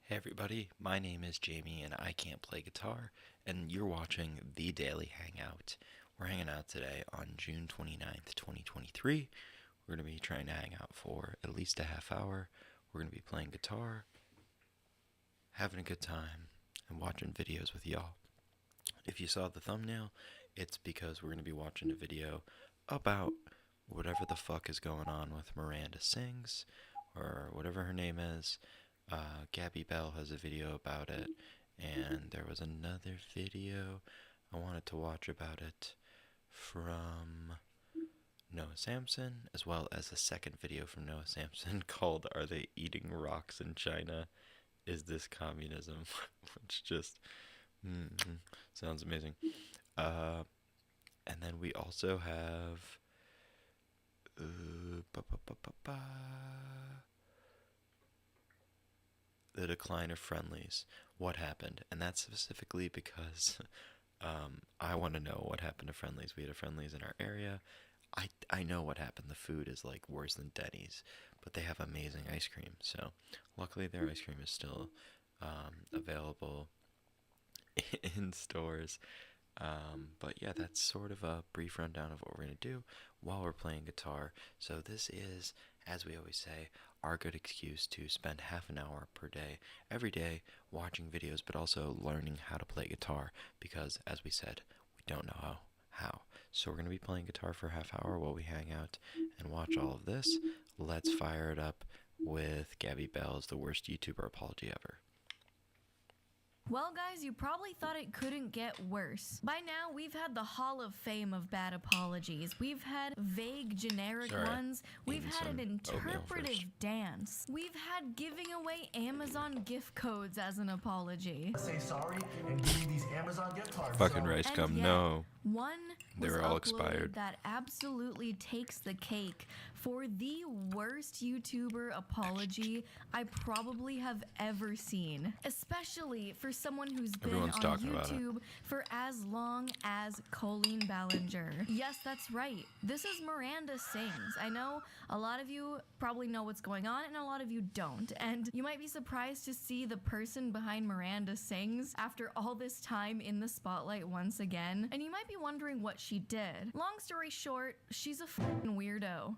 Hey everybody, my name is Jamie and I can't play guitar, and you're watching The Daily Hangout. We're hanging out today on June 29th, 2023. We're going to be trying to hang out for at least a half hour. We're going to be playing guitar, having a good time, and watching videos with y'all. If you saw the thumbnail, it's because we're going to be watching a video about whatever the fuck is going on with Miranda Sings, or whatever her name is. Gabby Bell has a video about it, and there was another video I wanted to watch about it from Noah Samsen, as well as a second video from Noah Samsen called Are They Eating Rocks in China? Is This Communism? Which just sounds amazing. And then we also have the decline of friendlies. What happened? And that's specifically because I want to know what happened to friendlies. We had a friendlies in our area. I know what happened. The food is like worse than Denny's, but they have amazing ice cream. So luckily their ice cream is still available in stores. But yeah, that's sort of a brief rundown of what we're going to do while we're playing guitar. So this is, as we always say, our good excuse to spend half an hour per day, every day, watching videos, but also learning how to play guitar, because as we said, we don't know how. So we're going to be playing guitar for a half hour while we hang out and watch all of this. Let's fire it up with Gabby Bell's The Worst YouTuber Apology Ever. Well, guys, you probably thought it couldn't get worse. By now, we've had the Hall of Fame of bad apologies. We've had vague, generic ones. We've had an interpretive dance. We've had giving away Amazon gift codes as an apology. Say sorry and give me these Amazon gift cards. Fucking rice gum, no. One They were all expired. that absolutely takes the cake for the worst YouTuber apology I probably have ever seen. Especially for someone who's been on YouTube for as long as Colleen Ballinger. Yes, that's right. This is Miranda Sings. I know a lot of you probably know what's going on and a lot of you don't. And you might be surprised to see the person behind Miranda Sings after all this time in the spotlight once again. And you might be wondering what she did. Long story short, she's a f***ing weirdo.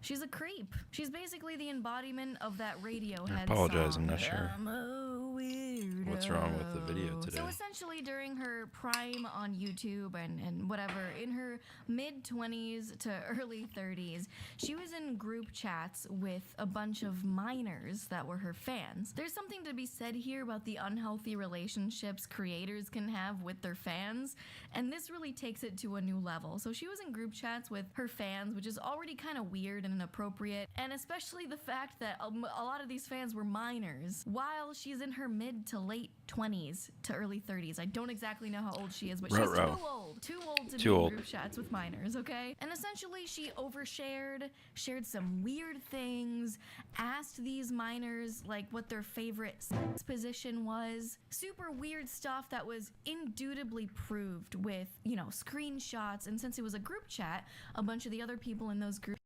She's a creep. She's basically the embodiment of that Radiohead I apologize, song. I'm not sure. I'm a weirdo. What's wrong with the video today? So essentially during her prime on YouTube and whatever, in her mid-20s to early 30s, she was in group chats with a bunch of minors that were her fans. There's something to be said here about the unhealthy relationships creators can have with their fans, and this really takes it to a new level. So she was in group chats with her fans, which is already kind of weird and inappropriate, and especially the fact that a lot of these fans were minors while she's in her mid to late 20s to early 30s. I don't exactly know how old she is, but she's too old to be in group chats with minors, okay? And essentially she overshared, shared some weird things, asked these minors like what their favorite sex position was. Super weird stuff that was indubitably proved with, you know, screenshots, and since it was a group chat, a bunch of the other people in those groups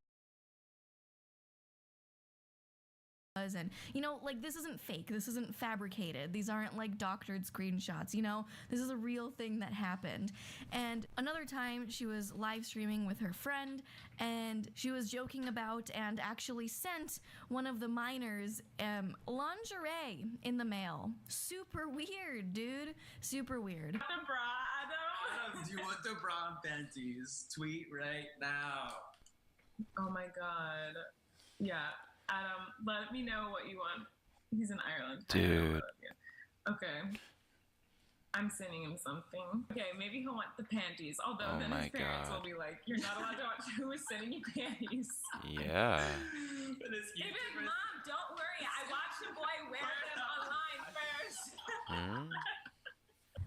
and, you know, like, this isn't fake, this isn't fabricated, these aren't like doctored screenshots, you know, this is a real thing that happened. And another time she was live streaming with her friend and she was joking about and actually sent one of the minors lingerie in the mail. Super weird, dude. Super weird. The bra, Adam. Do you want the bra and panties? Tweet right now. Oh my god. Yeah. Adam, let me know what you want. He's in Ireland. Dude. Okay. I'm sending him something. Okay, maybe he'll want the panties. Although then his parents will be like, you're not allowed to watch who is sending you panties. Yeah. He'd be like, Mom, don't worry. I watched a boy wear them online first.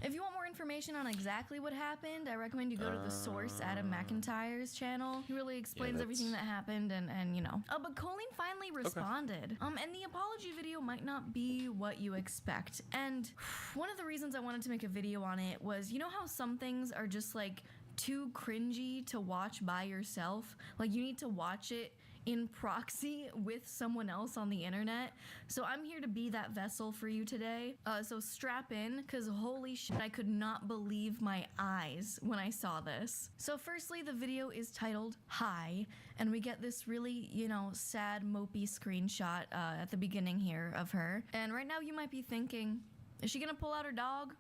If you want more information on exactly what happened, I recommend you go to the source, Adam McIntyre's channel. He really explains everything that happened and you know. But Colleen finally responded. And the apology video might not be what you expect. And one of the reasons I wanted to make a video on it was, you know how some things are just like too cringy to watch by yourself? Like, you need to watch it in proxy with someone else on the internet. So I'm here to be that vessel for you today. So strap in, because holy shit, I could not believe my eyes when I saw this. So firstly, the video is titled Hi, and we get this really, you know, sad, mopey screenshot at the beginning here of her. And right now you might be thinking, is she gonna pull out her dog?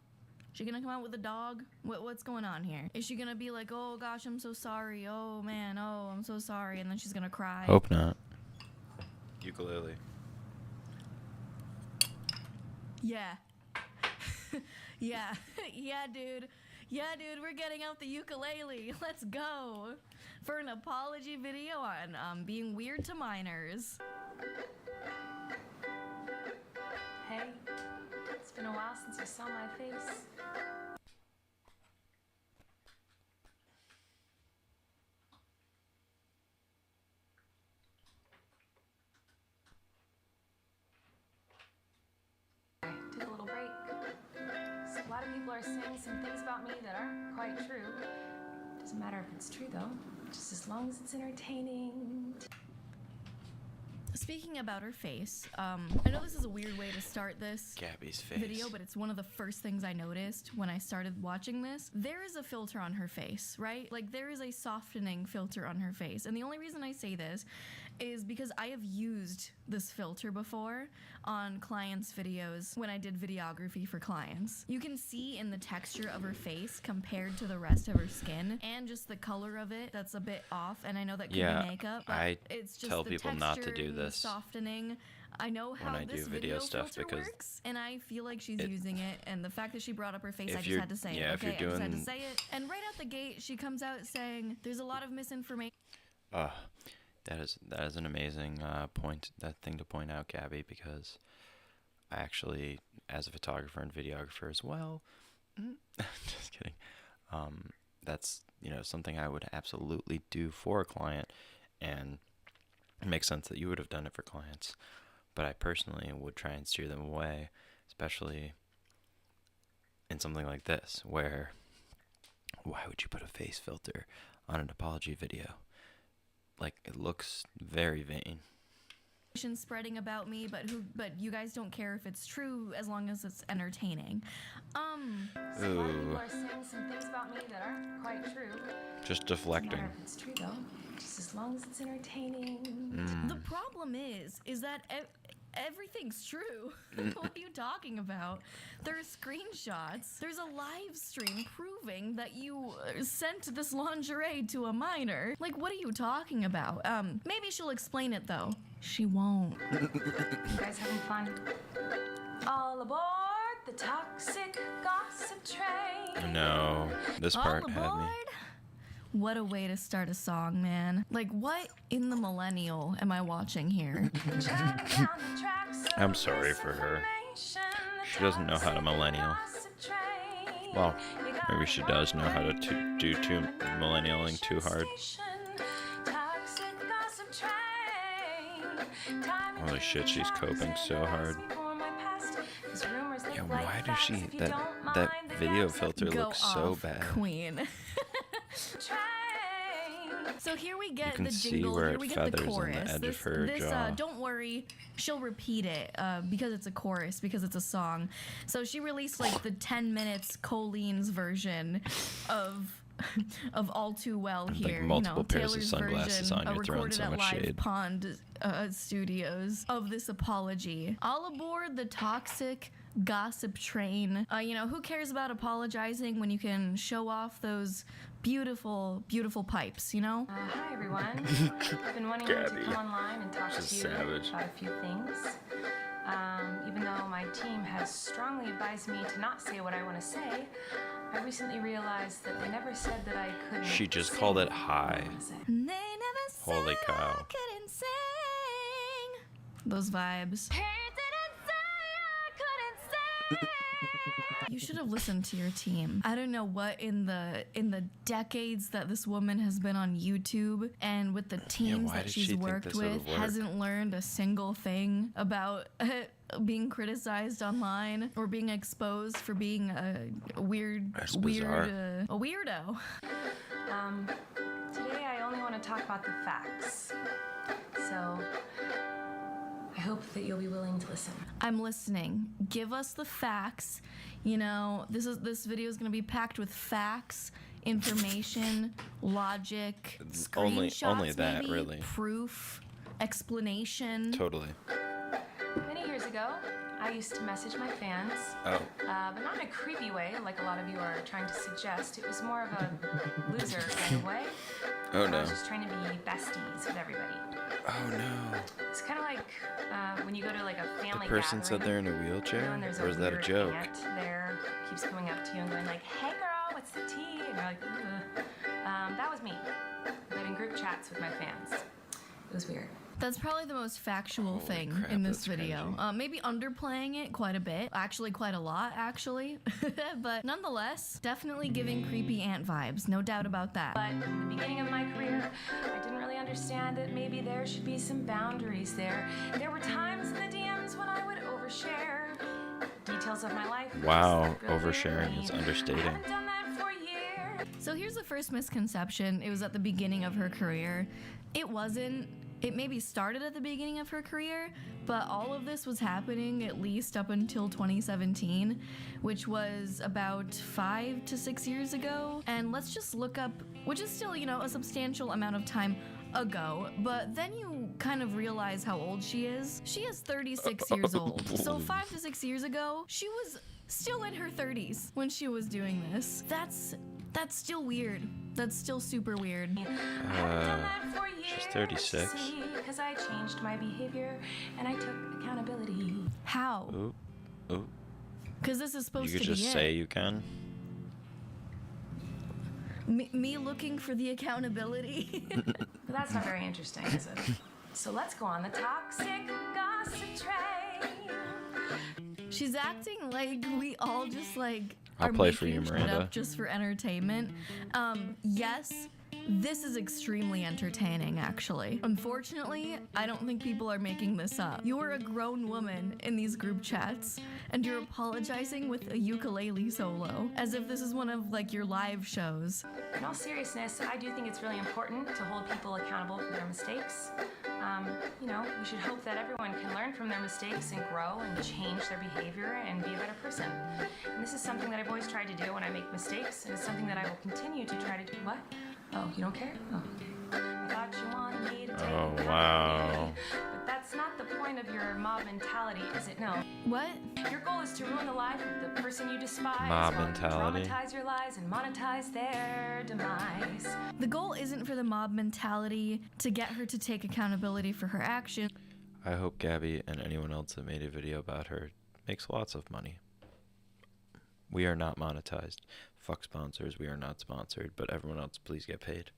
Is she gonna come out with a dog? What's going on here? Is she gonna be like, oh gosh, I'm so sorry. Oh man, oh, I'm so sorry. And then she's gonna cry. Hope not. Ukulele. Yeah. Yeah. Yeah, dude. Yeah, dude, we're getting out the ukulele. Let's go. For an apology video on being weird to minors. Hey, it's been a while since you saw my face. Took a little break. So a lot of people are saying some things about me that aren't quite true. Doesn't matter if it's true though, just as long as it's entertaining. Speaking about her face, I know this is a weird way to start this Gabby's face. video, but it's one of the first things I noticed when I started watching this. There is a filter on her face, right? Like, there is a softening filter on her face. And the only reason I say this is because I have used this filter before on clients' videos when I did videography for clients. You can see in the texture of her face compared to the rest of her skin, and just the color of it that's a bit off. And I know that could be makeup, but I it's just tell the people not to texture do and the this softening. I know how when I this do video stuff filter because works, and I feel like she's it- used it. And the fact that she brought up her face, If I just you're- had to say yeah, it. if you're Okay, I just had to doing- say it. And right out the gate, she comes out saying there's a lot of misinformation. That is an amazing thing to point out, Gabby, because I actually, as a photographer and videographer as well, just kidding. That's, you know, something I would absolutely do for a client, and it makes sense that you would have done it for clients. But I personally would try and steer them away, especially in something like this, where why would you put a face filter on an apology video? Like, it looks very vain. Spreading about me, but you guys don't care if it's true as long as it's entertaining. So a lot of people are saying some things about me that aren't quite true. Just Doesn't deflecting. matter if it's true though, just as long as it's entertaining. The problem is that everything's true. What are you talking about? There are screenshots. There's a live stream proving that you sent this lingerie to a minor. Like, what are you talking about? Maybe she'll explain it though. She won't. You guys having fun? All aboard the toxic gossip train. No, this part All had me. aboard? What a way to start a song, man. Like, what in the millennial am I watching here? I'm sorry for her. She doesn't know how to millennial. Well, maybe she does know how to do millennialing too hard. Holy shit, she's coping so hard. Yeah, why does she... That video filter Go looks so off, bad. Queen. So here we get can the see jingle, where here it we get the feathers on the chorus. edge of her jaw. Don't worry, she'll repeat it because it's a chorus, because it's a song. So she released like the 10 minutes Colleen's version of All Too Well And, here. like, multiple you know, pairs of Taylor's sunglasses version, on, you're throwing recorded so at much Live shade. Pond Studios of this apology. All aboard the toxic gossip train. You know, who cares about apologizing when you can show off those beautiful, beautiful pipes, you know? Hi everyone. I've been wanting to Gabby. come online and talk She's to you savage. about a few things. Even though my team has strongly advised me to not say what I want to say, I recently realized that they never said that I couldn't. She just sing called it what I high. wanna say. They never said Holy I cow. couldn't sing. Those vibes. You should have listened to your team. I don't know what in the decades that this woman has been on YouTube and with the teams why that did she's she think worked this would with work? hasn't learned a single thing about being criticized online or being exposed for being a That's bizarre. a weirdo. Today I only want to talk about the facts. So I hope that you'll be willing to listen. I'm listening. Give us the facts. You know, this video is going to be packed with facts, information, logic, screenshots, only that, maybe, really. proof, explanation. Totally. Many years ago, I used to message my fans, Oh. but not in a creepy way like a lot of you are trying to suggest. It was more of a loser kind of way. Oh I no. was just trying to be besties with everybody. Oh no. It's kind of like when you go to like a The family person said they're gathering, in a you know, wheelchair? and there's Or is that a weird joke? aunt there keeps coming up to you and going like, "Hey girl, what's the tea?" And you're like, "Ugh." That was me. But in group chats with my fans. It was weird. That's probably the most factual Holy thing crap, in this that's video. cringy. Maybe underplaying it quite a bit. Actually, quite a lot, actually. But nonetheless, definitely giving creepy aunt vibes. No doubt about that. But in the beginning of my career, I didn't really understand that maybe there should be some boundaries there. There were times in the DMs when I would overshare details of my life. Wow, Just go oversharing is clearly. understating. I haven't done that for years. So here's the first misconception. It was at the beginning of her career. It wasn't. It maybe started at the beginning of her career, but all of this was happening at least up until 2017, which was about 5 to 6 years ago. And let's just look up, which is still, you know, a substantial amount of time ago, but then you kind of realize how old she is. She is 36 years old. So 5 to 6 years ago, she was still in her 30s when she was doing this. That's still weird. That's still super weird. She's 36. Because I changed my behavior and I took accountability. How? Oop. Oop. Because this is supposed You to could be just it. say you can. Me looking for the accountability. But that's not very interesting, is it? So let's go on the toxic gossip train. She's acting like we all just like I'll are play for making you, shit Miranda. up just for entertainment. Yes, this is extremely entertaining, actually. Unfortunately, I don't think people are making this up. You're a grown woman in these group chats, and you're apologizing with a ukulele solo, as if this is one of like your live shows. In all seriousness, I do think it's really important to hold people accountable for their mistakes. You know, we should hope that everyone can learn from their mistakes and grow and change their behavior and be a better person. And this is something that I've always tried to do when I make mistakes, and it's something that I will continue to try to do. What? Oh, you don't care? Oh. I thought you wanted me to take Oh, accountability. wow. But that's not the point of your mob mentality, is it? No. What? Your goal is to ruin the life of the person you despise, Mob or mentality. dramatize your lies and monetize their demise. The goal isn't for the mob mentality to get her to take accountability for her action. I hope Gabby and anyone else that made a video about her makes lots of money. We are not monetized. Fuck sponsors, we are not sponsored, but everyone else, please get paid.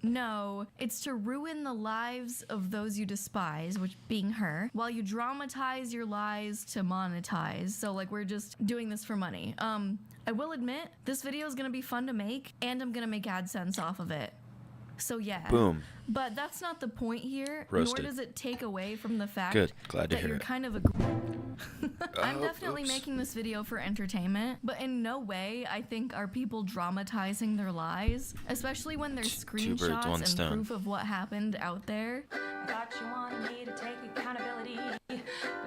No, it's to ruin the lives of those you despise, which being her, while you dramatize your lies to monetize. So like we're just doing this for money. I will admit this video is gonna be fun to make, and I'm gonna make AdSense off of it. So yeah. Boom. But that's not the point here. Roasted. Nor does it take away from the fact Good. Glad to that hear you're it. kind of a. I'm definitely oops. making this video for entertainment, but in no way I think are people dramatizing their lies, especially when there's Two birds, screenshots one and stone. proof of what happened out there. I thought you wanted me to take accountability, but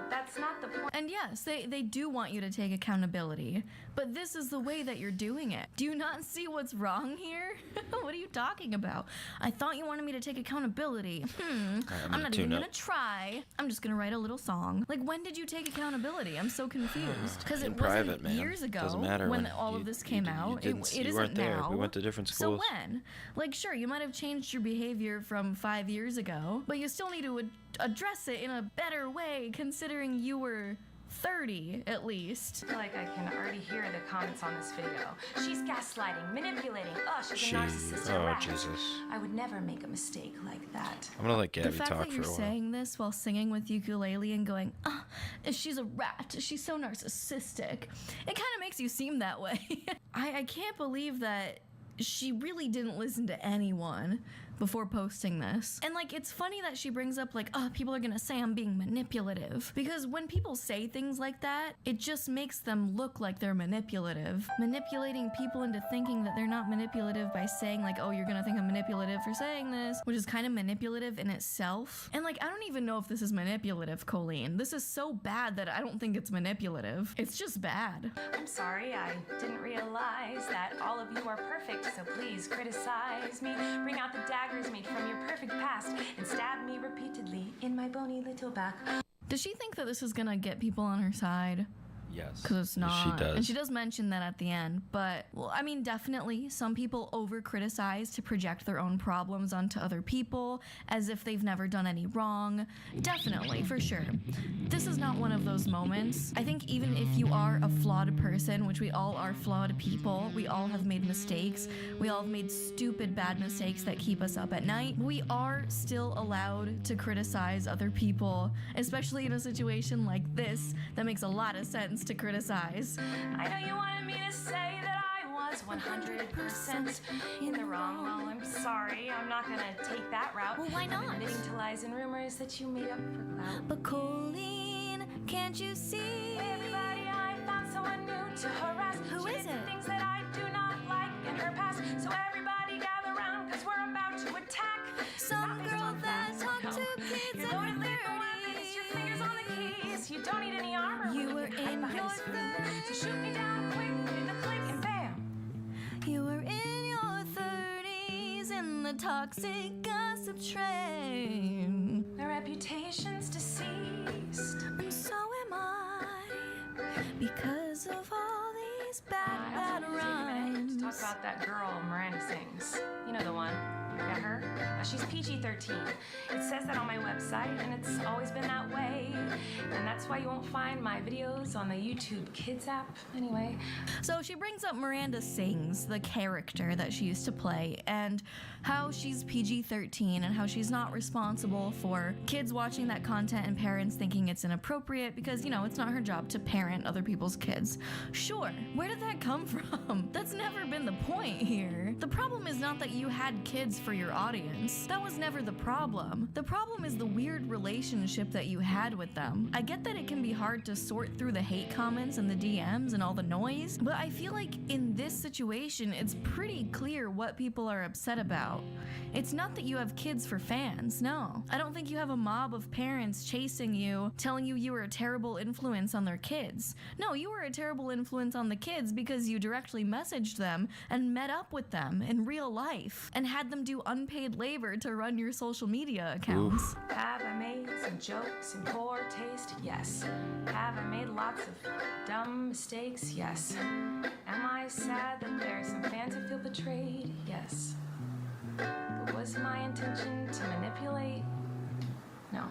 that's not the point. And yes, they do want you to take accountability, but this is the way that you're doing it. Do you not see what's wrong here? What are you talking about? I thought you wanted me to take accountability. I'm not even tune up. gonna try. I'm just gonna write a little song. Like, when did you take accountability? I'm so confused. Because In it wasn't private, man. years ago Doesn't matter when when all you- of this you came d- you out. didn't- It you isn't weren't there. now. We went to different So schools. when? Like, sure, you might have changed your behavior from 5 years ago, but you still need to address it in a better way, considering you were 30 at least. I feel like I can already hear the comments on this video. She's gaslighting, manipulating. Oh, she's She. a narcissist. a Oh, rat. Jesus. I would never make a mistake like that. I'm gonna let The Gabby fact talk that for you're a while. saying this while singing with ukulele and going, she's a rat, she's so narcissistic, it kind of makes you seem that way. I can't believe that she really didn't listen to anyone. before posting this. And like, it's funny that she brings up like, oh, people are gonna say I'm being manipulative. Because when people say things like that, it just makes them look like they're manipulative. Manipulating people into thinking that they're not manipulative by saying like, oh, you're gonna think I'm manipulative for saying this, which is kind of manipulative in itself. And like, I don't even know if this is manipulative, Colleen. This is so bad that I don't think it's manipulative. It's just bad. I'm sorry, I didn't realize that all of you are perfect, so please criticize me. Bring out the daggers made from your perfect past and stab me repeatedly in my bony little back. Does she think that this is gonna get people on her side? Yes. Because it's not. She does. And she does mention that at the end. But, well, I mean, definitely, some people over-criticize to project their own problems onto other people as if they've never done any wrong. Definitely, for sure. This is not one of those moments. I think even if you are a flawed person, which we all are flawed people, we all have made mistakes, we all have made stupid, bad mistakes that keep us up at night, we are still allowed to criticize other people, especially in a situation like this that makes a lot of sense to criticize. I know you wanted me to say that I was 100% in the wrong. Well, I'm sorry. I'm not gonna take that route. Well, why not? Admitting to lies and rumors that you made up for clout. But Colleen, can't you see? Everybody, I found someone new to harass. Who She is did it? the things that I do not like in her past. So everybody gather round, cause we're about to attack. Some Not based girl on that facts, talked no. to kids You're under going to think I wanna fix your fingers on the keys. You don't need any armor. You when were can hide in behind your a screen. So shoot me down quick in a click and bam. You were in your 30s in the toxic gossip train. My reputation's deceased. And so am I. Because of all these bad, bad To rhymes. talk about that girl Miranda sings. You know the one. Yeah, her. She's PG-13. It says that on my website, and it's always been that way. And that's why you won't find my videos on the YouTube Kids app. Anyway, So she brings up Miranda Sings, the character that she used to play, and how she's PG-13 and how she's not responsible for kids watching that content and parents thinking it's inappropriate because, you know, it's not her job to parent other people's kids. Sure, where did that come from? That's never been the point here. The problem is not that you had kids for your audience. That was never the problem. The problem is the weird relationship that you had with them. I get that it can be hard to sort through the hate comments and the DMs and all the noise, but I feel like in this situation, it's pretty clear what people are upset about. It's not that you have kids for fans, no. I don't think you have a mob of parents chasing you, telling you were a terrible influence on their kids. No, you were a terrible influence on the kids because you directly messaged them and met up with them in real life and had them do unpaid labor to run your social media accounts. have I made some jokes in poor taste? Yes. Have I made lots of dumb mistakes? Yes. Am I sad that there are some fans who feel betrayed? Yes. But was my intention to manipulate? No.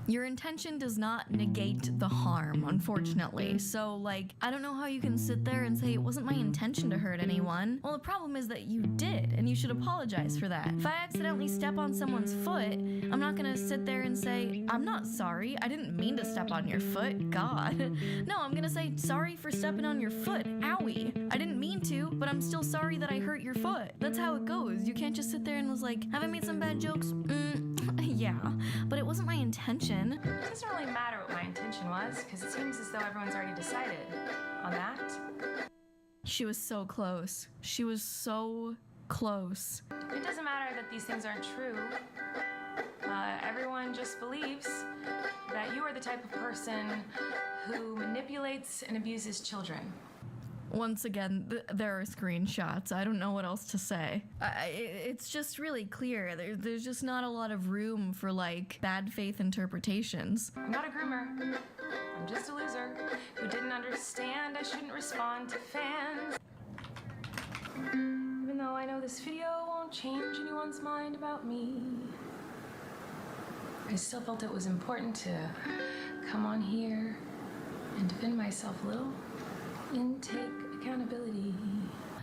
Your intention does not negate the harm, unfortunately. So, like, I don't know how you can sit there and say it wasn't my intention to hurt anyone. Well, the problem is that you did, and you should apologize for that. If I accidentally step on someone's foot, I'm not gonna sit there and say, I'm not sorry, I didn't mean to step on your foot, God. No, I'm gonna say, sorry for stepping on your foot, owie. I didn't mean to, but I'm still sorry that I hurt your foot. That's how it goes. You can't just sit there and was like, have I made some bad jokes? Yeah, but it wasn't my intention. It doesn't really matter what my intention was, because it seems as though everyone's already decided on that. She was so close. She was so close. It doesn't matter that these things aren't true. Everyone just believes that you are the type of person who manipulates and abuses children. Once again, there are screenshots. I don't know what else to say. It's just really clear. There's just not a lot of room for, like, bad faith interpretations. I'm not a groomer. I'm just a loser who didn't understand I shouldn't respond to fans. Even though I know this video won't change anyone's mind about me, I still felt it was important to come on here and defend myself a little and take accountability.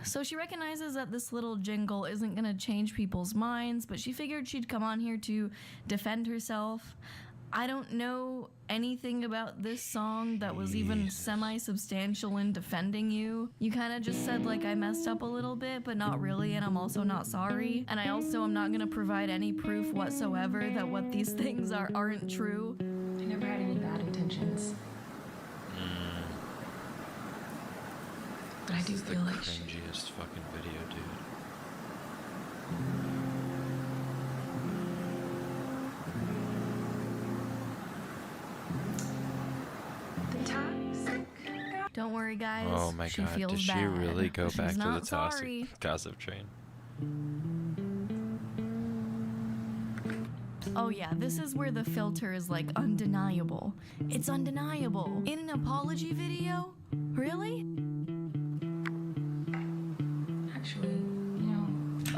So she recognizes that this little jingle isn't gonna change people's minds, but she figured she'd come on here to defend herself. I don't know anything about this song that was even semi-substantial in defending you. You kind of just said, like, I messed up a little bit, but not really, and I'm also not sorry. And I also am not gonna provide any proof whatsoever that what these things aren't true. I never had any bad intentions. But I do This is feel the like cringiest fucking video, dude. the toxic. Don't worry, guys. Oh my she god, feels did she bad. really go She's back to the not sorry. gossip train? Oh yeah, this is where the filter is like undeniable. It's undeniable. In an apology video? Really? Actually, you know,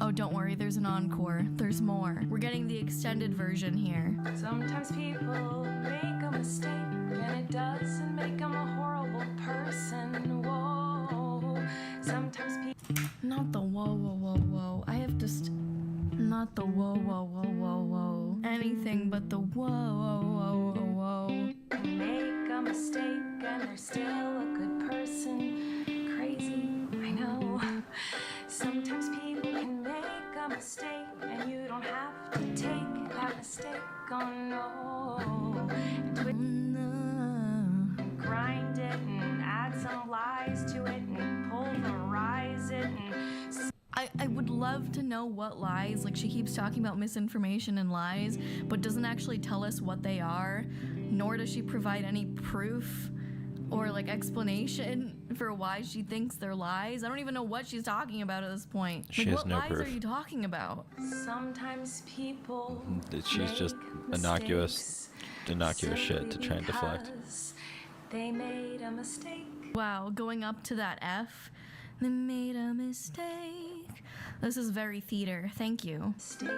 Oh, don't worry, there's an encore. There's more. We're getting the extended version here. sometimes people make a mistake, and it doesn't make them a horrible person. Whoa. Sometimes people. Not the whoa, whoa, whoa, whoa. I have to not the whoa, whoa, whoa, whoa, whoa. Anything but the whoa, whoa, whoa, whoa, whoa. Make a mistake and they're still a good person. Crazy, I know. Sometimes people can make a mistake and you don't have to take that mistake. Oh no. And grind it and add some lies to it and pulverize it and I would love to know what lies, like she keeps talking about misinformation and lies, but doesn't actually tell us what they are, nor does she provide any proof or like explanation for why she thinks they're lies. I don't even know what she's talking about at this point. She Like, has what no lies proof. are you talking about? sometimes people She's just make innocuous shit to try and deflect. because they made a mistake. Wow, going up to that F. They made a mistake. This is very theater. Thank you. Mistake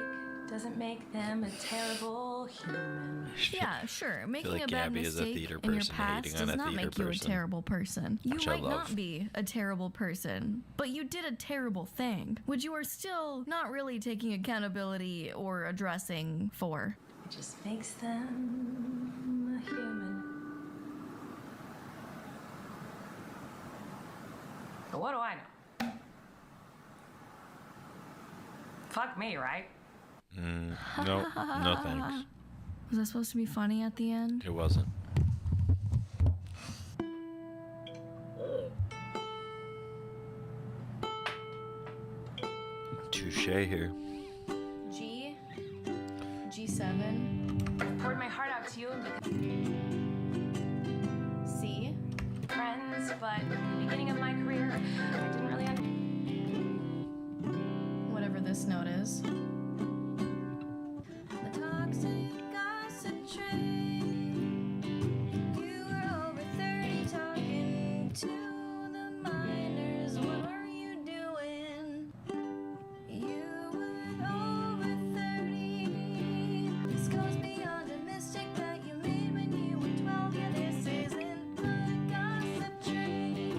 doesn't make them a terrible human. Yeah, sure. Making like a bad Gabby is a mistake theater in your person past hating on does a not theater make you a person, terrible person. You which I might love. not be a terrible person, but you did a terrible thing, which you are still not really taking accountability or addressing for. It just makes them a human. But what do I know? Fuck me, right? No, no thanks. Was that supposed to be funny at the end? It wasn't. Touche here. G7, I poured my heart out to you because C, friends, but in the beginning of my career, I didn't really whatever this note is. The toxic gossip train. You were over 30 talking to the minors. What were you doing? You were over 30. This goes beyond a mistake that you made when you were 12. Yeah, this isn't the gossip train.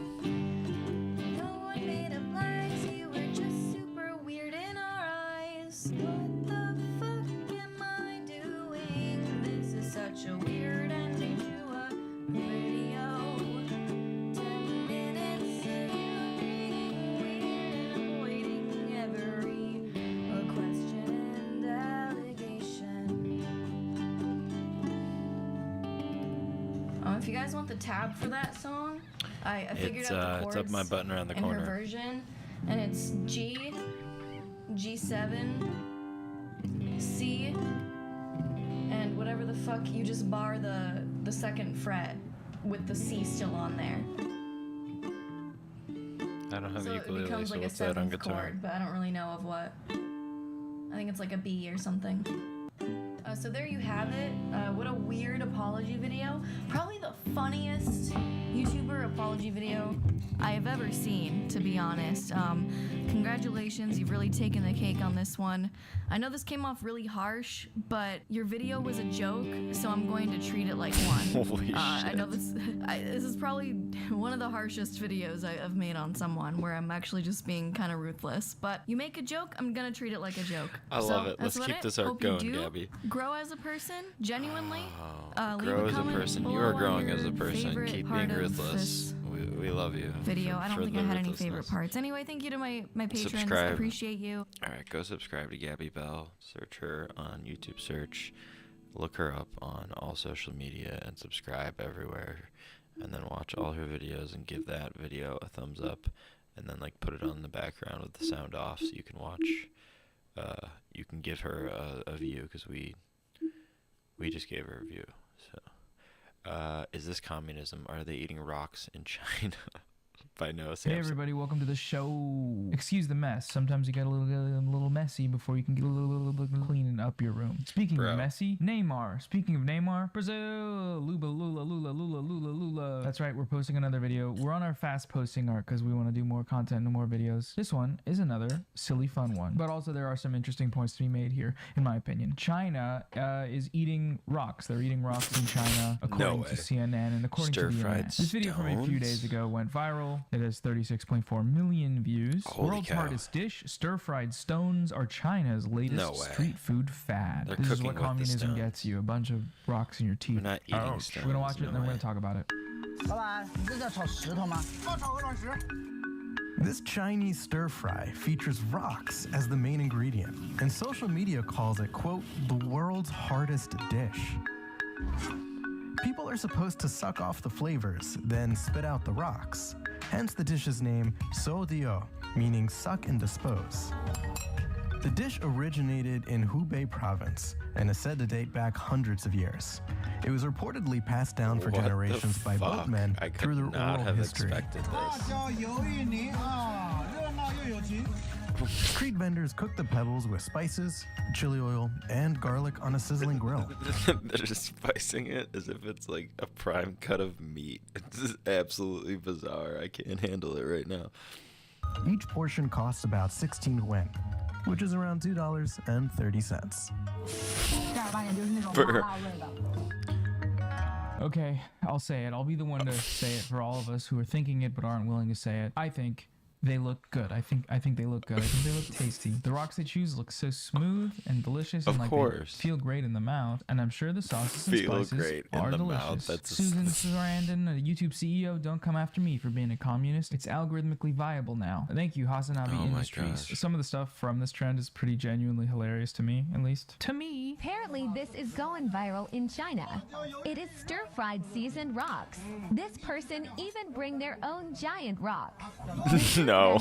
No one made up lies. You were just super weird in our eyes. What the fuck am I doing? This is such a weird ending to a video. 10 minutes of you being weird and avoiding every question and allegation. If you guys want the tab for that song, I figured out the chords It's up my button around the in her corner. version, and it's G, G7, C, and whatever the fuck you just bar the second fret with the C still on there. I don't have So the it ukulele, becomes so like a what's that on seventh guitar? chord, but I don't really know of what. I think it's like a B or something. So there you have it. What a weird apology video. Probably the funniest YouTuber morphology video I have ever seen, to be honest. Congratulations, you've really taken the cake on this one. I know this came off really harsh, but your video was a joke, so I'm going to treat it like one. Holy shit. I know this is probably one of the harshest videos I've made on someone, where I'm actually just being kind of ruthless. But you make a joke, I'm gonna treat it like a joke. I love it. that's Let's keep about this arc Hope going, you do Gabby. Grow as a person, genuinely. Leave Grow a as a comment person. You below are on growing your as a person. favorite Keep part being of ruthless. this We love you. video. I don't for think the I had any favorite ruthlessness. parts. Anyway, thank you to my patrons. Subscribe. Appreciate you. All right, go subscribe to Gabby Bell. Search her on YouTube search. Look her up on all social media and subscribe everywhere. And then watch all her videos and give that video a thumbs up. And then like put it on the background with the sound off so you can watch. You can give her a view because we just gave her a view. So, is this communism? Are they eating rocks in China? By Noah Samson. Hey everybody, welcome to the show. Excuse the mess. Sometimes you get a little messy before you can get a little cleaning up your room. Speaking of messy, Neymar. Speaking of Neymar, Brazil. Lula. That's right, we're posting another video. We're on our fast posting arc because we want to do more content and more videos. This one is another silly fun one. But also there are some interesting points to be made here, in my opinion. China is eating rocks. They're eating rocks in China, according to CNN and according to the internet. This video from a few days ago went viral. It has 36.4 million views. World's hardest dish, stir-fried stones, are China's latest street food fad. This is what communism gets you, a bunch of rocks in your teeth. We're not eating stones. We're gonna watch it and then we're gonna talk about it. This Chinese stir-fry features rocks as the main ingredient, and social media calls it, quote, the world's hardest dish. People are supposed to suck off the flavors, then spit out the rocks. Hence the dish's name, Sodio, meaning suck and dispose. The dish originated in Hubei province and is said to date back hundreds of years. It was reportedly passed down for generations by boatmen through their oral history. Street vendors cook the pebbles with spices, chili oil, and garlic on a sizzling grill. They're just spicing it as if it's like a prime cut of meat. This is absolutely bizarre. I can't handle it right now. Each portion costs about 16 yuan, which is around $2.30. Okay, I'll say it. I'll be the one to say it for all of us who are thinking it but aren't willing to say it. I think they look good. I think they look good. I think they look tasty. The rocks they choose look so smooth and delicious, and like they feel great in the mouth. And I'm sure the sauces and spices are delicious. Susan Sarandon, a YouTube CEO, don't come after me for being a communist. It's algorithmically viable now. Thank you, Hasanabe Industries. Some of the stuff from this trend is pretty genuinely hilarious to me, at least. To me. Apparently, this is going viral in China. It is stir-fried seasoned rocks. This person even bring their own giant rock. No,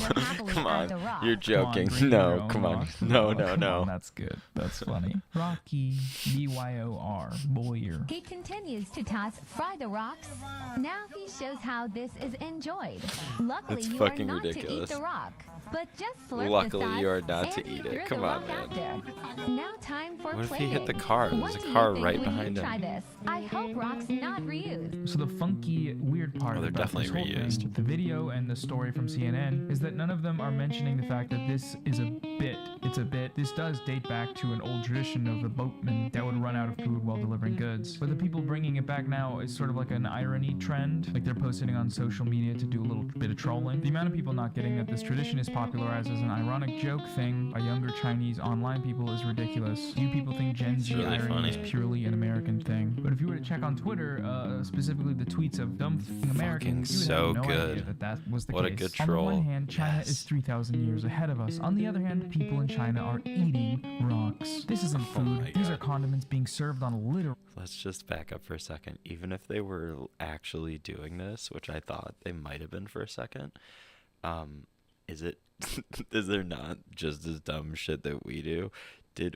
come on, you're joking. No, come on. No. That's good. That's funny. Rocky, B-Y-O-R, Boyer. He continues to fry the rocks. Now he shows how this is enjoyed. Luckily, you are not to eat the rock, but just slurp Luckily, the sauce you are not to and eat through it. the Come on, rock man. after. Now time for What if plating. he hit the car? There's What a do you car think right when behind you him. try this? I hope rocks not reused. So the funky, weird part they're about this definitely whole reused. thing, the video and the story from CNN, is that none of them are mentioning the fact that this is a bit. It's a bit. This does date back to an old tradition of the boatmen that would run out of food while delivering goods. But the people bringing it back now is sort of like an irony trend. Like they're posting it on social media to do a little bit of trolling. The amount of people not getting that this tradition is popularized as an ironic joke thing by younger Chinese online people is ridiculous. You people think Gen Z really irony funny. is purely an American thing. But if you were to check on Twitter, specifically the tweets of dumb Americans, you would so have no good. idea that was the What a case. good On the troll. one hand, China Yes. is 3,000 years ahead of us. On the other hand, people in China are eating rocks. This isn't Oh my food. These God. are condiments being served on a literal. Let's just back up for a second. Even if they were actually doing this, which I thought they might have been for a second, is there not just as dumb shit that we do?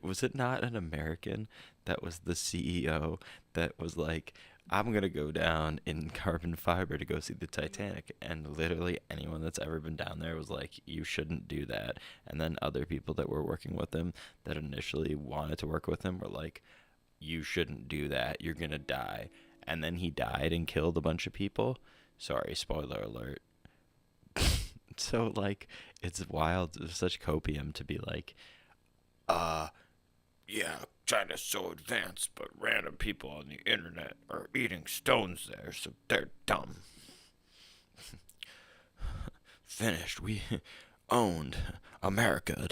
Was it not an American that was the CEO that was like, I'm going to go down in carbon fiber to go see the Titanic, and literally anyone that's ever been down there was like, you shouldn't do that. And then other people that were working with him that initially wanted to work with him were like, you shouldn't do that, you're going to die. And then he died and killed a bunch of people. Sorry, spoiler alert. So, like, it's wild. It's such copium to be like, yeah, China's so advanced, but random people on the internet are eating stones there, so they're dumb. Finished. We owned America.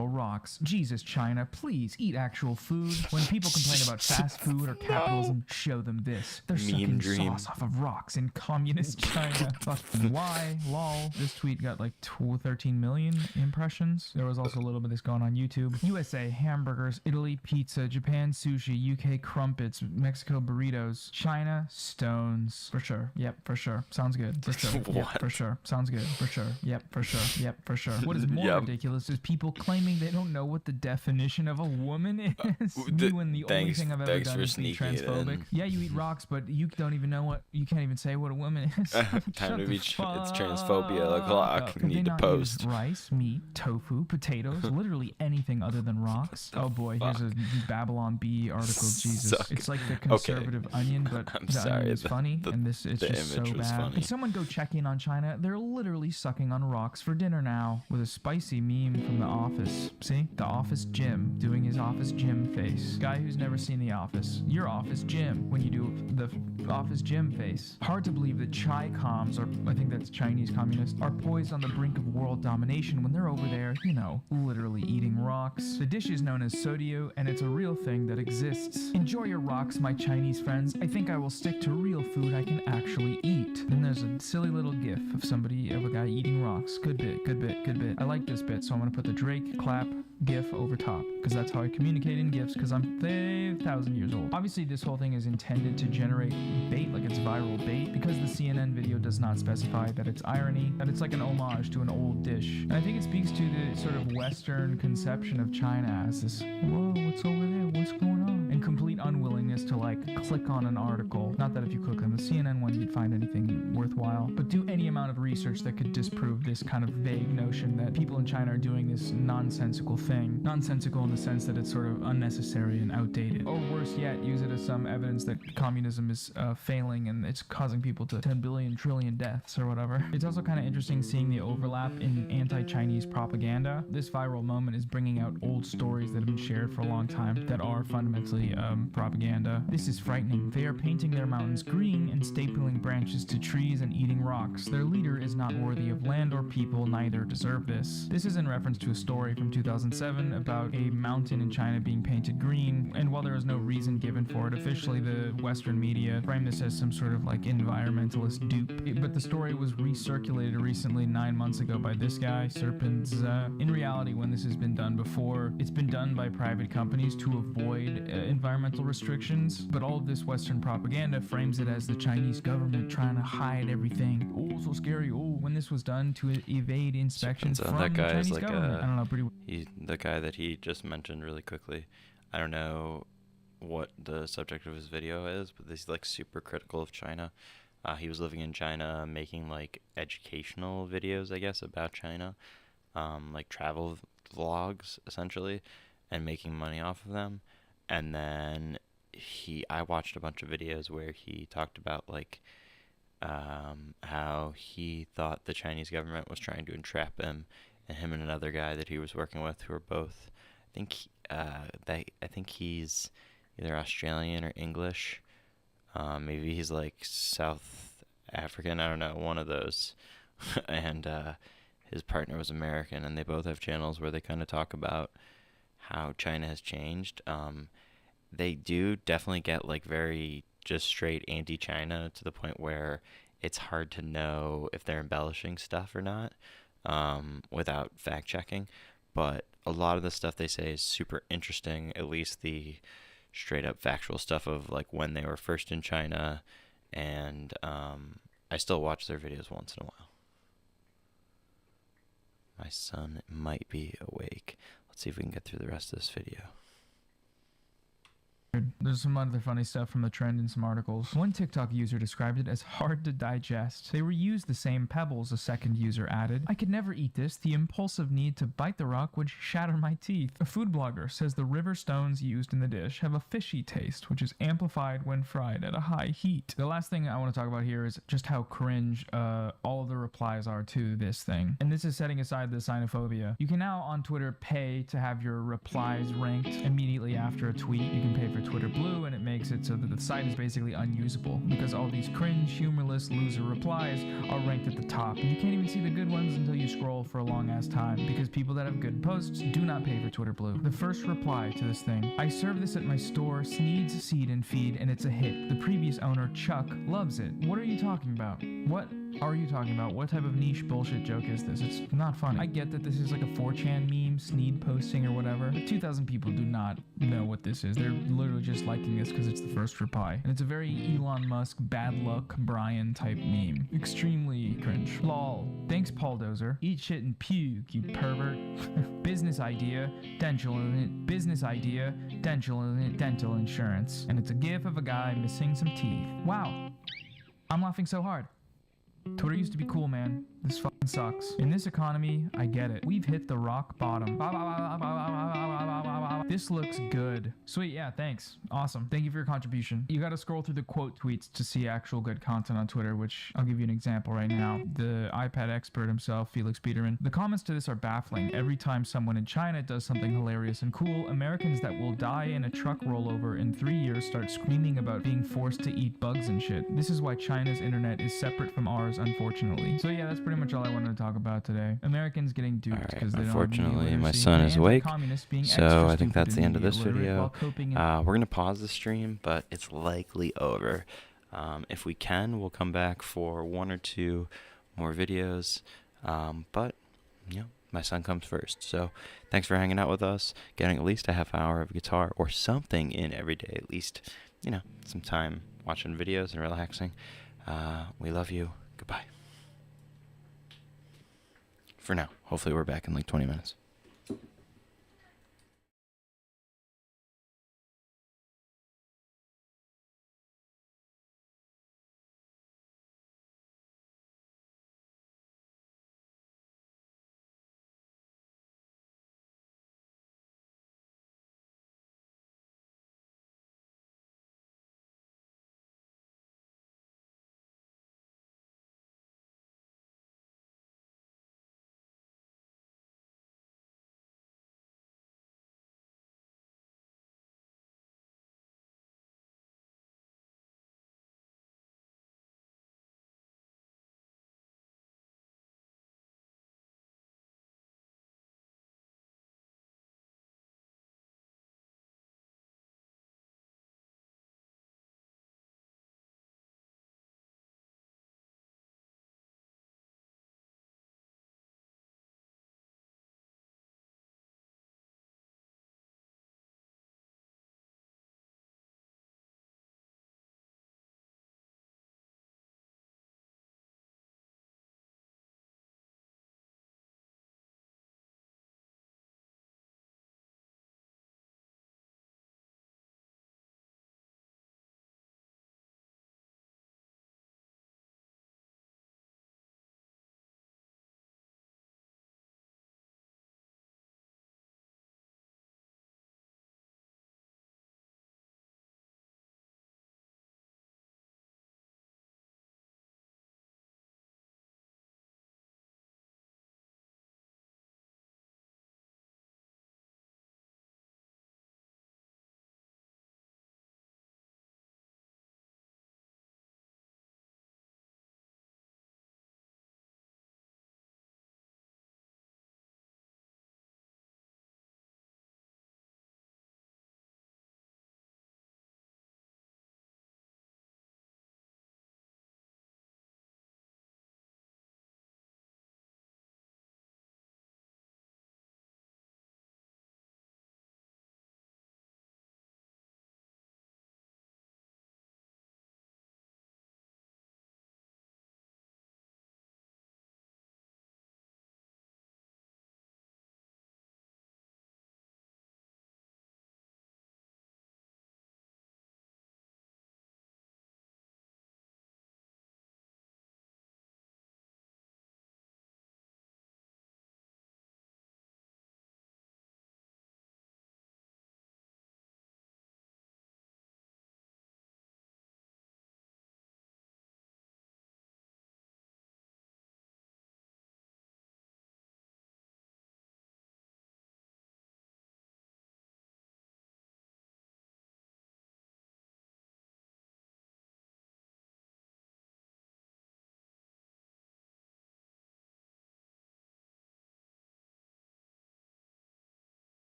Rocks. Jesus, China, please eat actual food. When people complain about fast food or capitalism, show them this. They're sucking sauce off of rocks in communist China. Fucking why? Lol. This tweet got like 13 million impressions. There was also a little bit of this going on YouTube. USA, hamburgers. Italy, pizza. Japan, sushi. UK, crumpets. Mexico, burritos. China, stones. For sure. Yep, for sure. Sounds good. For sure. Yep, for sure. Sounds good. For sure. Yep, for sure. Yep, for sure. What is more ridiculous is people claiming they don't know what the definition of a woman is. When the only thing I've ever done is be transphobic. Yeah, you eat rocks, but you don't even know what. You can't even say what a woman is. Time to be. It's transphobia o'clock. You need to post. Rice, meat, tofu, potatoes, literally anything other than rocks. Oh boy, here's a Babylon Bee article. Jesus, it's like the conservative Onion, but the Onion is funny, and this it's just so bad. Can someone go check in on China? They're literally sucking on rocks for dinner now with a spicy meme from The Office. See? The Office Jim doing his Office Jim face. Guy who's never seen The Office. Your Office Jim when you do the Office Jim face. Hard to believe that Chi-Coms, or I think that's Chinese communists, are poised on the brink of world domination when they're over there, you know, literally eating rocks. The dish is known as sodio, and it's a real thing that exists. Enjoy your rocks, my Chinese friends. I think I will stick to real food I can actually eat. Then there's a silly little gif of a guy eating rocks. Good bit, good bit, good bit. I like this bit, so I'm gonna put the Drake clap gif over top, because that's how I communicate in gifs, because I'm 1,000 years old. Obviously this whole thing is intended to generate bait, like it's viral bait, because the CNN video does not specify that it's irony, that it's like an homage to an old dish. And I think it speaks to the sort of Western conception of China as this, whoa, what's over there, what's going on, and complete unwillingness to like click on an article. Not that if you click on the CNN one you'd find anything worthwhile, but do any amount of research that could disprove this kind of vague notion that people in China are doing this nonsensical thing. Nonsensical in the sense that it's sort of unnecessary and outdated. Or worse yet, use it as some evidence that communism is failing and it's causing people to 10 billion trillion deaths or whatever. It's also kind of interesting seeing the overlap in anti-Chinese propaganda. This viral moment is bringing out old stories that have been shared for a long time that are fundamentally propaganda. This is frightening. They are painting their mountains green and stapling branches to trees and eating rocks. Their leader is not worthy of land or people, neither deserve this. This is in reference to a story from 2007 about a mountain in China being painted green, and while there is no reason given for it, officially the Western media framed this as some sort of like environmentalist dupe. But the story was recirculated recently 9 months ago by this guy, Serpentza. In reality, when this has been done before, it's been done by private companies to avoid environmental restrictions, but all of this Western propaganda frames it as the Chinese government trying to hide everything. Oh, so scary. Oh, when this was done to evade inspections from the Chinese government. I don't know, the guy that he just mentioned really quickly. I don't know what the subject of his video is, but he's like super critical of China. He was living in China making like educational videos, I guess, about China, like travel vlogs essentially, and making money off of them. And then I watched a bunch of videos where he talked about like how he thought the Chinese government was trying to entrap him, and him and another guy that he was working with who were both, I think he's either Australian or English. Maybe he's like South African, I don't know, one of those. And his partner was American, and they both have channels where they kind of talk about how China has changed. They do definitely get like very just straight anti-China to the point where it's hard to know if they're embellishing stuff or not without fact-checking. But a lot of the stuff they say is super interesting, at least the straight up factual stuff of like when they were first in China, and I still watch their videos once in a while. My son might be awake. Let's see if we can get through the rest of this video. There's some other funny stuff from the trend in some articles. One TikTok user described it as hard to digest. They reused the same pebbles, a second user added. I could never eat this. The impulsive need to bite the rock would shatter my teeth. A food blogger says the river stones used in the dish have a fishy taste, which is amplified when fried at a high heat. The last thing I want to talk about here is just how cringe all of the replies are to this thing. And this is setting aside the xenophobia. You can now on Twitter pay to have your replies ranked immediately after a tweet. You can pay for Twitter Blue, and it makes it so that the site is basically unusable because all these cringe, humorless, loser replies are ranked at the top. And you can't even see the good ones until you scroll for a long ass time because people that have good posts do not pay for Twitter Blue. The first reply to this thing: I serve this at my store, Sneed's Seed and Feed, and it's a hit. The previous owner, Chuck, loves it. What are you talking about? What are you talking about? What type of niche bullshit joke is this? It's not funny. I get that this is like a 4chan meme, Sneed posting or whatever, but 2,000 people do not know what this is. They're literally just liking this because it's the first reply. And it's a very Elon Musk, bad luck, Brian type meme. Extremely cringe. Lol. Thanks, Paul Dozer. Eat shit and puke, you pervert. Business idea, business idea, dental insurance. And it's a gif of a guy missing some teeth. Wow. I'm laughing so hard. Twitter used to be cool, man. This fucking sucks. In this economy, I get it. We've hit the rock bottom. This looks good. Sweet, yeah, thanks. Awesome. Thank you for your contribution. You gotta scroll through the quote tweets to see actual good content on Twitter, which I'll give you an example right now. The iPad expert himself, Felix Biederman. The comments to this are baffling. Every time someone in China does something hilarious and cool, Americans that will die in a truck rollover in 3 years start screaming about being forced to eat bugs and shit. This is why China's internet is separate from ours, unfortunately. So yeah, that's pretty much all I wanted to talk about today. Americans getting duped because they don't have media Unfortunately, my literacy, son and is awake, anti-communists being so extra I think stupid that's the and end of media this literate video. while coping in We're going to pause the stream, but it's likely over. If we can, we'll come back for 1 or 2 more videos, but, you know, my son comes first. So thanks for hanging out with us, getting at least a half hour of guitar or something in every day, at least, you know, some time watching videos and relaxing. We love you. Goodbye. For now. Hopefully we're back in like 20 minutes.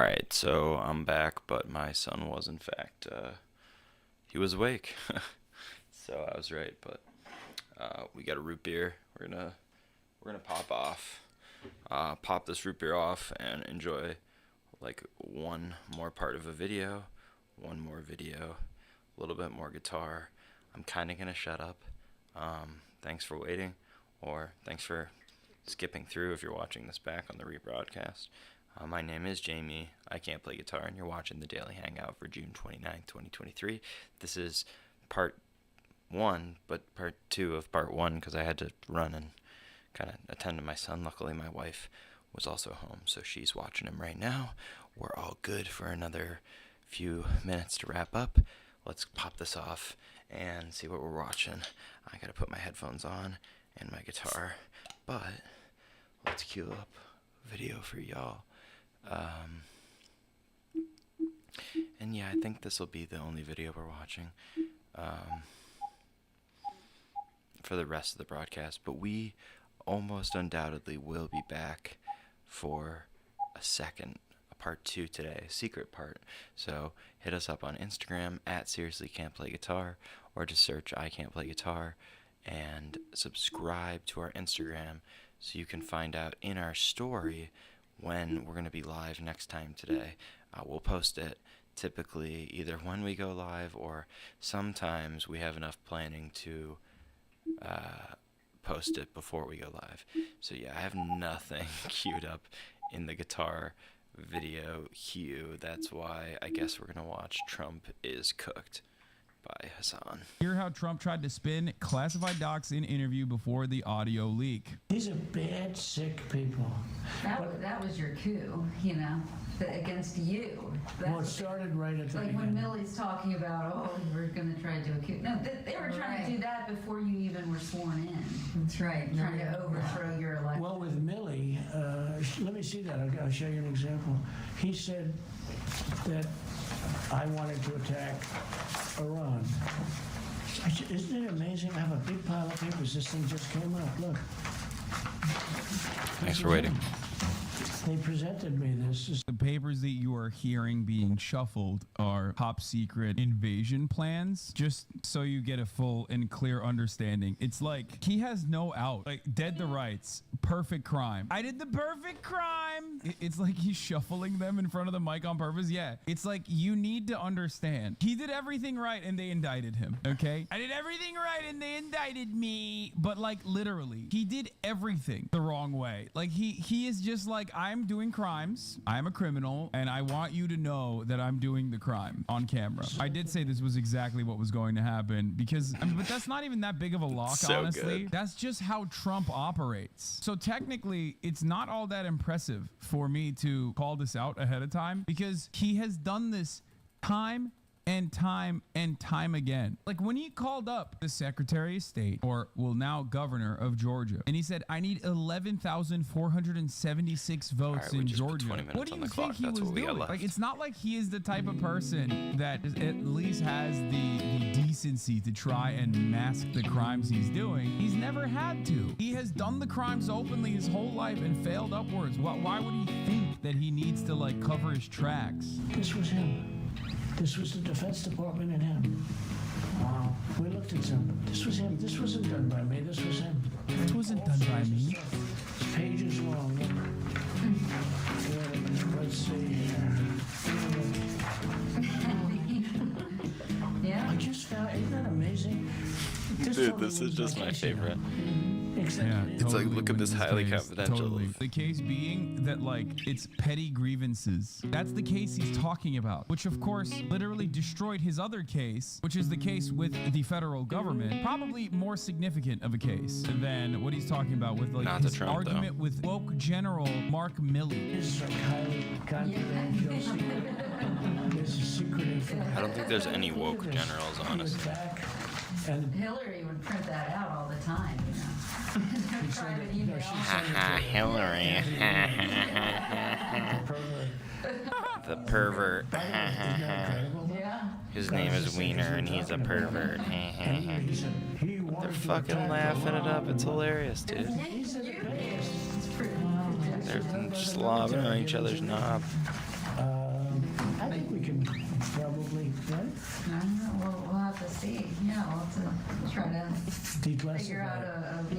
Alright, so I'm back, but my son was, in fact, he was awake. So I was right, but we got a root beer. We're gonna pop this root beer off and enjoy like one more part of a video, one more video, a little bit more guitar. I'm kind of gonna shut up. Thanks for waiting, or thanks for skipping through if you're watching this back on the rebroadcast. My name is Jamie. I can't play guitar, and you're watching the Daily Hangout for June 29th, 2023. This is part 1, but part 2 of part 1 because I had to run and kind of attend to my son. Luckily, my wife was also home, so she's watching him right now. We're all good for another few minutes to wrap up. Let's pop this off and see what we're watching. I gotta put my headphones on and my guitar, but let's cue up a video for y'all. And yeah, I think this will be the only video we're watching for the rest of the broadcast, but we almost undoubtedly will be back for a part 2 today, a secret part. So hit us up on Instagram at Seriously Can't Play Guitar, or just search I Can't Play Guitar and subscribe to our Instagram so you can find out in our story when we're going to be live next time today. We'll post it typically either when we go live, or sometimes we have enough planning to post it before we go live. So yeah, I have nothing queued up in the guitar video queue. That's why I guess we're going to watch Trump is Cooked by Hassan. Hear how Trump tried to spin classified docs in interview before the audio leak. These are bad, sick people. That was your coup, you know, against you. Well, it started right at the like beginning. when Millie's talking about, oh, we're going to try to do a coup. No, they were trying to do that before you even were sworn in. That's right. Trying to overthrow your election. Well, with Millie, let me see that. I'll show you an example. He said that I wanted to attack Iran. Isn't it amazing? I have a big pile of papers. This thing just came out. Look. Thanks for waiting. They presented me this. The papers that you are hearing being shuffled are top secret invasion plans, just so you get a full and clear understanding. It's like he has no out. Like, dead to rights, perfect crime. I did the perfect crime. It's like he's shuffling them in front of the mic on purpose. Yeah, it's like you need to understand. He did everything right and they indicted him, okay? I did everything right and they indicted me. But like literally, he did everything the wrong way. Like he is just like, I'm doing crimes, I'm a criminal, and I want you to know that I'm doing the crime on camera. I did say this was exactly what was going to happen because, I mean, but that's not even that big of a lock, so honestly. Good. That's just how Trump operates. So technically, it's not all that impressive for me to call this out ahead of time because he has done this time and time and time again. Like when he called up the Secretary of State, or well now Governor of Georgia, and he said, I need 11,476 votes in Georgia. What do you think he was doing? Like, it's not like he is the type of person that at least has the decency to try and mask the crimes he's doing. He's never had to. He has done the crimes openly his whole life and failed upwards. Why would he think that he needs to like cover his tracks? This was him. This was the Defense Department and him. Wow. We looked at him. This was him. This wasn't done by me. This was him. This wasn't done by me. This page is long. Let's see here. Yeah. I just found, isn't that amazing? Dude, this is just my favorite. Yeah, it's totally like, look at this highly confidential. Totally. The case being that like it's petty grievances. That's the case he's talking about, which of course literally destroyed his other case, which is the case with the federal government. Probably more significant of a case than what he's talking about with like Not his Trump, argument though. with woke General Mark Milley. This is like highly confidential. This is secret information. I don't think there's any woke generals, honestly. Hillary would print that out all the time, you know. Private email. Hillary. The pervert. His name is Wiener and he's a pervert. They're fucking laughing it up. It's hilarious, dude. They're slobbing on each other's knob. I think we can probably, right? I don't know. We'll have to see. Yeah, we'll have to try to figure out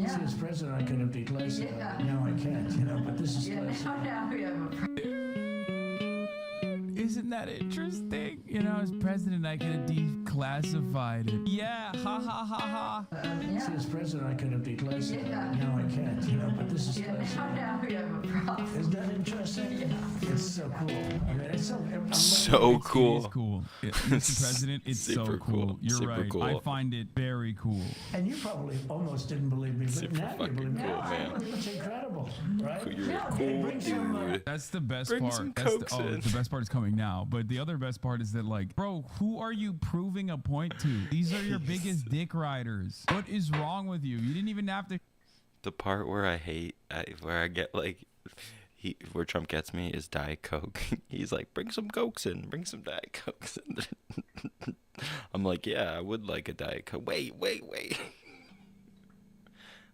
See, as president, I could have declassified. Yeah. Now I can't, but this is classified. Now we have a Isn't that interesting? As president, I could have declassified it. Yeah, ha ha ha ha. See, as president, I could have declassified. Now I can't, but this is classified. Now we have a problem. Isn't that interesting? Yeah. It's so cool. I mean, it's so cool. It is cool. Mr. President, it's so cool. You're Super right. cool. I find it very cool. And you probably almost didn't believe me, but now you believe me. Cool, man. It's incredible, right? You're cool, dude. That's the best Bring part. some That's Cokes in. the best part is coming now. But the other best part is that, like, bro, who are you proving a point to? These are your biggest dick riders. What is wrong with you? You didn't even have to. The part where where I get like, where Trump gets me is Diet Coke. He's like, bring some Cokes in, bring some Diet Cokes in. I'm like, yeah, I would like a Diet Coke. Wait. I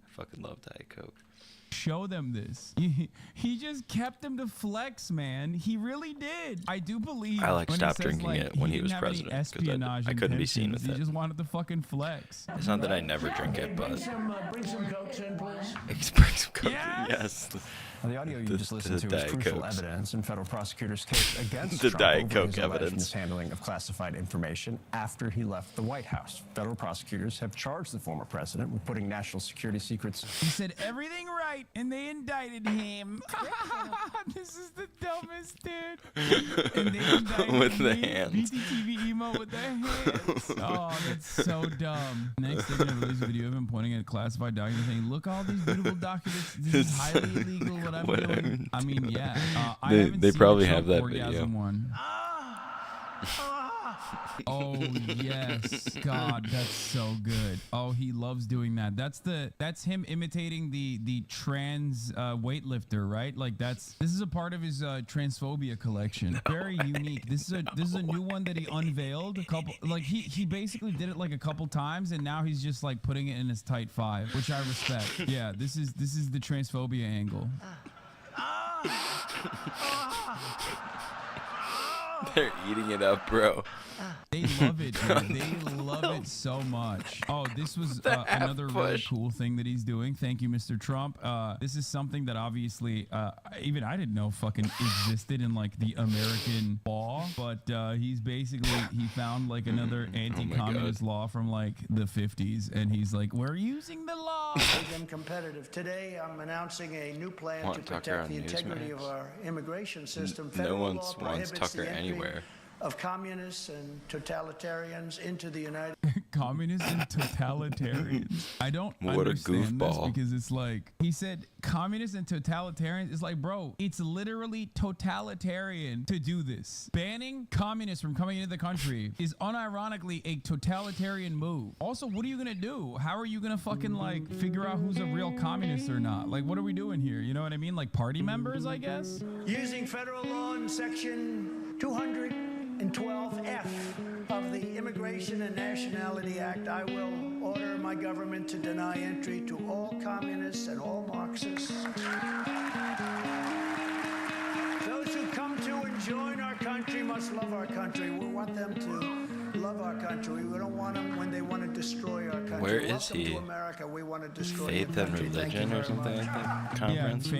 fucking love Diet Coke. Show them this. He just kept them to flex, man. He really did. I do believe. I when he stopped says, drinking like, it when he was didn't have any president, 'cause espionage I couldn't be seen intentions. with He it. just wanted to fucking flex. It's not that I never drink it, but Bring some Cokes in, please. bring some Coke. Yes. Well, the audio you just listened to is Diet crucial Cokes. evidence in federal prosecutors' case against The Trump Diet over Coke his alleged evidence. mishandling of classified information after he left the White House. Federal prosecutors have charged the former president with putting national security secrets. He said everything right, and they indicted him. This is the dumbest dude. And they indicted With the me. hands. BTTV emo with the hands. Oh, that's so dumb. Next, they're gonna release a video of him pointing at a classified document saying, "Look, all these beautiful documents. This is highly illegal. What I'm doing." I mean, yeah. I haven't They seen probably the have Trump that video. orgasm one. Oh yes, God, that's so good. Oh, he loves doing that. That's him imitating the trans weightlifter, right? Like this is a part of his transphobia collection. Very unique. This is a new one that he unveiled. He basically did it like a couple times, and now he's just like putting it in his tight five, which I respect. Yeah, this is the transphobia angle. They're eating it up, bro. They love it, dude. They love it so much. Oh, this was another really cool thing that he's doing. Thank you, Mr. Trump. This is something that obviously even I didn't know fucking existed in like the American law, but he found like another anti-communist law from like the 50s, and he's like, we're using the law. Make them competitive. Today, I'm announcing a new plan to protect the integrity of our immigration system. No one wants Tucker anywhere. Of communists and totalitarians into the United Communists and totalitarians. I don't What a understand this goofball. because it's like he said communists and totalitarians. It's like, bro, it's literally totalitarian to do this. Banning communists from coming into the country is unironically a totalitarian move. Also, what are you gonna do? How are you gonna fucking like figure out who's a real communist or not? Like, what are we doing here? You know what I mean? Like party members, I guess. Using federal law in section 212F of the Immigration and Nationality Act, I will order my government to deny entry to all communists and all Marxists. Those who come to and join our country must love our country. We want them to love our country. We don't want them when they want to destroy our country. Where is Welcome he? to America. We want to destroy Faith your and country. Thank you religion or very something much. like that? Conference? Yeah,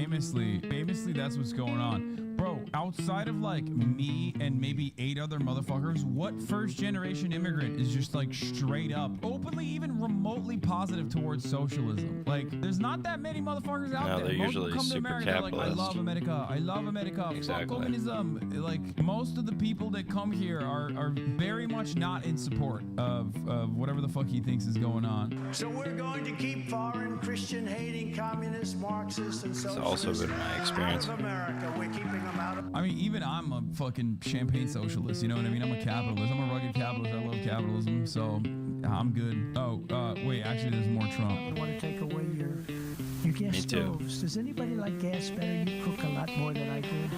famously, that's what's going on. Bro, outside of like me and maybe 8 other motherfuckers, what first generation immigrant is just like straight up, openly, even remotely positive towards socialism? Like, there's not that many motherfuckers out No, there. they're Most usually people come to super America, they're like, I capitalist. love America. I love America. Exactly. Fuck communism. Like, most of the people that come here are very much not in support of whatever the fuck he thinks is going on. So we're going to keep foreign Christian-hating communists, Marxists, and It's socialists also been my experience. out of America. We're keeping them out of. I mean, even I'm a fucking champagne socialist, you know what I mean? I'm a capitalist. I'm a rugged capitalist. I love capitalism, so I'm good. Oh, wait, actually, there's more Trump. I want to take away your gas Me too. stoves. Does anybody like gas better? You cook a lot more than I do.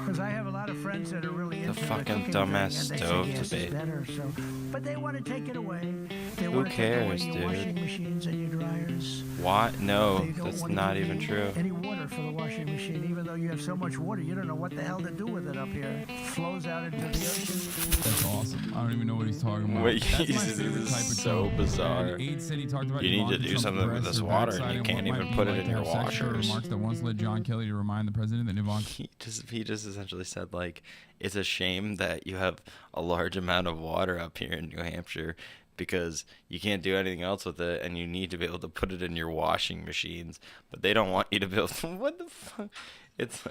Because I have a lot of friends that are really into the fucking cooking dumbass thing, and stove they say, yes, debate. it's better, so. But they want to take it away. They Who want to take away cares, your dude? washing machines and your dryers. What? No, They don't that's want to not give even you true. Any water for the washing machine, even though you have so much water, you don't know what the hell to do with it up here. It flows out into the ocean. That's awesome. I don't even know what he's talking about. Wait, That's my this favorite is type of so trope. bizarre. And Aid said he talked about You need to Ivanka do Trump's something with breasts this or water, and backside you and can't what even might put be it like in to your have sexual washers. remarks that once led John Kelly to remind the president that Ivanka. He just essentially said, like, it's a shame that you have a large amount of water up here in New Hampshire because you can't do anything else with it, and you need to be able to put it in your washing machines, but they don't want you to be able to. What the fuck?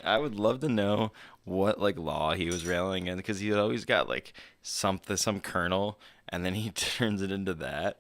I would love to know what, like, law he was railing in, because he always got, like, some kernel, and then he turns it into that.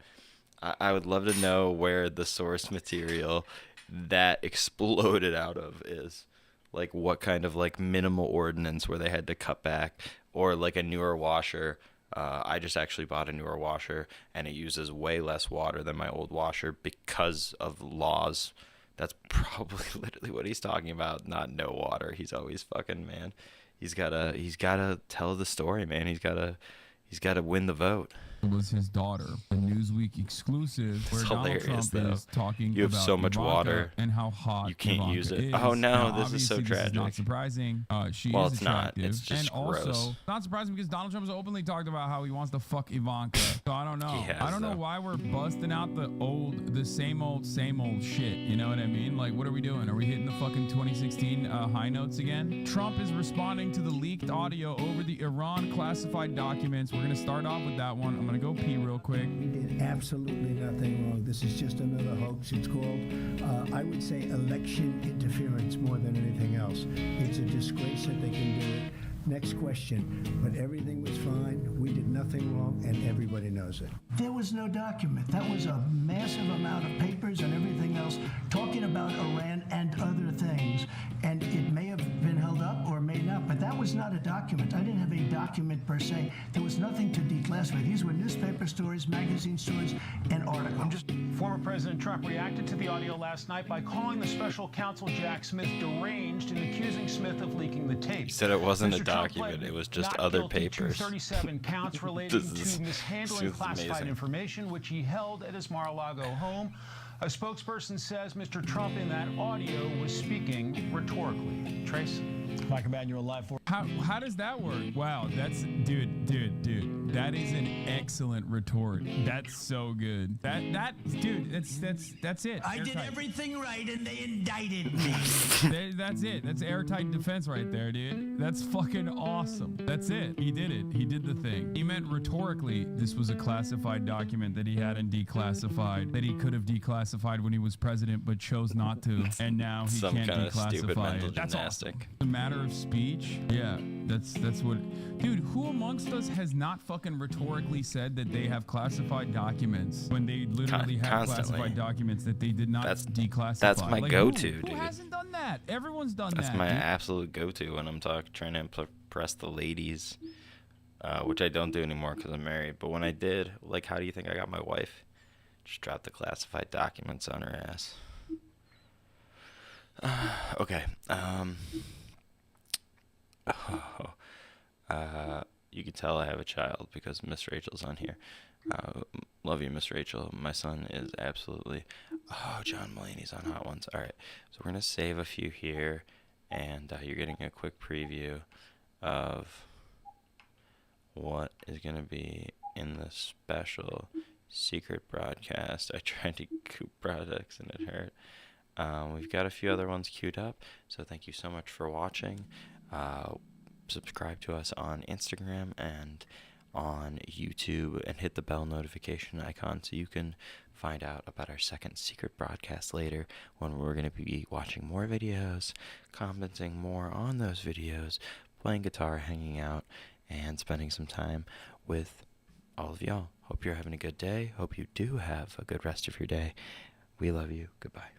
I would love to know where the source material that exploded out of is. Like, what kind of, like, minimal ordinance where they had to cut back, or, like, a newer washer. I just actually bought a newer washer, and it uses way less water than my old washer because of laws. That's probably literally what he's talking about. Not no water. He's always fucking, man. He's gotta tell the story, man. He's gotta win the vote. It was his daughter, a Newsweek exclusive, where Donald Trump is talking You have about so much Ivanka water and how hot you can't Ivanka use it. is. Oh no, Now, this is so obviously, tragic. This is not surprising. She Well, is it's not. attractive. It's just and also, gross. not surprising because Donald Trump has openly talked about how he wants to fuck Ivanka. So I don't know. He has, I don't know though. why we're busting out the same old shit. You know what I mean? Like, what are we doing? Are we hitting the fucking 2016 high notes again? Trump is responding to the leaked audio over the Iran classified documents. We're gonna start off with that one. I'm gonna go pee real quick. We did absolutely nothing wrong. This is just another hoax. It's called, I would say, election interference more than anything else. It's a disgrace that they can do it. Next question. But everything was fine. We did nothing wrong, and everybody knows it. There was no document. That was a massive amount of papers and everything else talking about Iran and other things. And it may have been held up or may not, but that was not a document. I didn't have a document per se. There was nothing to declassify. These were newspaper stories, magazine stories, and articles. Former President Trump reacted to the audio last night by calling the special counsel Jack Smith deranged and accusing Smith of leaking the tape. He said it wasn't Mr. a Trump document, pled it was just not other guilty to papers. 37 counts relating This to mishandling is classified amazing. information, which he held at his Mar-a-Lago home. A spokesperson says Mr. Trump in that audio was speaking rhetorically. Trace? Mike Emanuel live for. How does that work? Wow, that's dude. That is an excellent retort. That's so good. Dude, that's it. I did Airtight. everything right, and they indicted me. That's it. That's airtight defense right there, dude. That's fucking awesome. That's it. He did it. He did the thing. He meant rhetorically this was a classified document that he hadn't declassified, that he could have declassified when he was president, but chose not to, and now he Some can't kind of stupid declassify mental it. That's gymnastic. awesome. A matter of speech. Yeah, that's what. Dude, who amongst us has not fucking rhetorically said that they have classified documents when they literally have Constantly. classified documents that they did not declassify? That's my Like, go-to, who dude. hasn't done that? Everyone's done That's that. my dude. absolute go-to when I'm trying to impress the ladies, which I don't do anymore because I'm married. But when I did, like, how do you think I got my wife? Just dropped the classified documents on her ass. Okay. You can tell I have a child because Miss Rachel's on here. Love you, Miss Rachel. My son is absolutely... Oh, John Mulaney's on Hot Ones. All right, so we're going to save a few here, and you're getting a quick preview of what is going to be in the special secret broadcast. I tried to coop products, and it hurt. We've got a few other ones queued up, so thank you so much for watching. Subscribe to us on Instagram and on YouTube, and hit the bell notification icon so you can find out about our second secret broadcast later, when we're going to be watching more videos, commenting more on those videos, playing guitar, hanging out, and spending some time with all of y'all. Hope you're having a good day. Hope you do have a good rest of your day. We love you. Goodbye.